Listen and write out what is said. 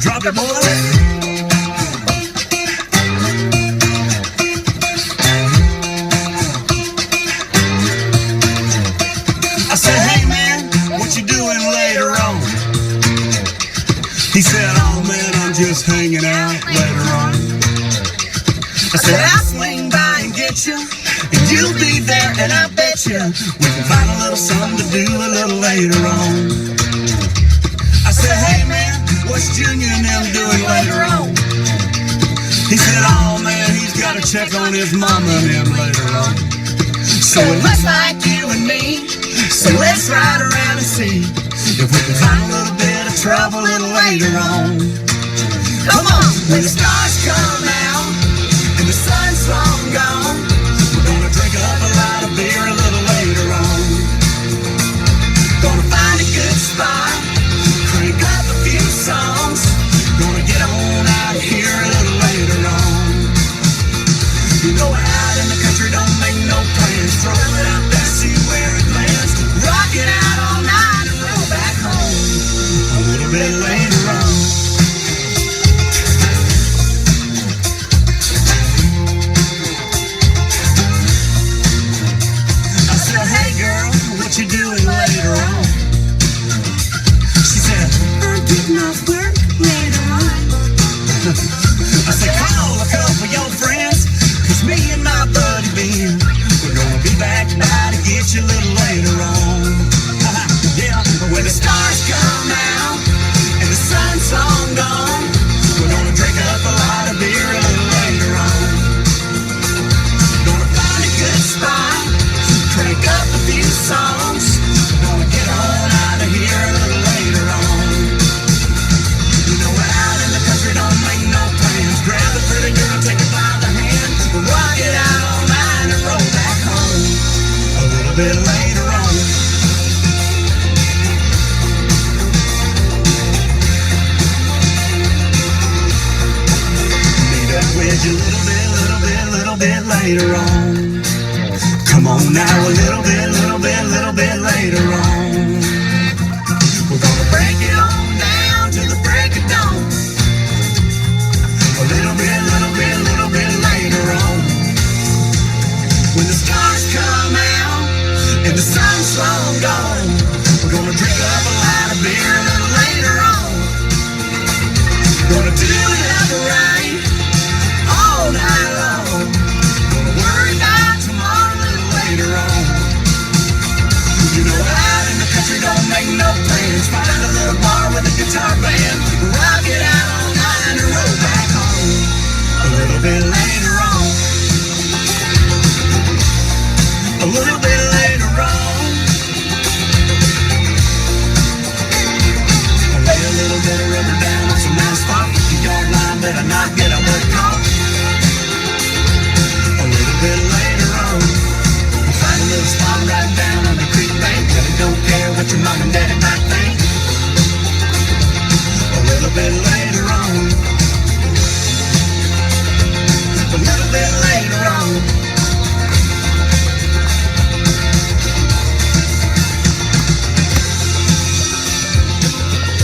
Drop it, boy. I said, hey man, what you doing later on? He said, oh man, I'm just hanging out later on. I said, I'll swing by and get you, and you'll be there, and I bet you we can find a little something to do a little later on. I said, hey man, what's Junior and them doing later on? He said, oh man, he's got to check on his mama and them later on. So it looks like you and me, so let's ride around and see if we can find a little bit of trouble a little later on. Come on, when the stars come out and the sun's long gone, we're gonna drink up a lot of beer a little later on. Gonna find a good spot, crank up a few songs, gonna get on out of here a little later on. You go out in the country, don't make no plans, throw it out there, see where it lands, rock it out all night and roll back home a little bit later on. I said, hey girl, what you doing later on? She said, I'm getting off work later on. I said, call a couple of your friends, cause me and my buddy Ben, we're gonna be back by to get you a little later on. Yeah, when the stars come out and the sun's long gone, we're gonna drink up a lot of beer a little later on. Gonna find a good spot, crank up a few songs, gonna get on out of here a little later on. You know, out in the country, don't make no plans, grab a pretty girl, take her by the hand, rock it out all night and roll back home a little bit later on. Meet up with you a little bit later on. Come on now, a little bit later on. We're gonna break it on down to the break of dawn. A little bit later on. When the stars come out and the sun's long gone, we're gonna drink up a lot of beer a little later on. Gonna do it up right all night long. Gonna worry about tomorrow a little later on. You know, out in the country, don't make no plans, find a little bar with a guitar band, rock it out all night and roll back home a little bit later on. A little bit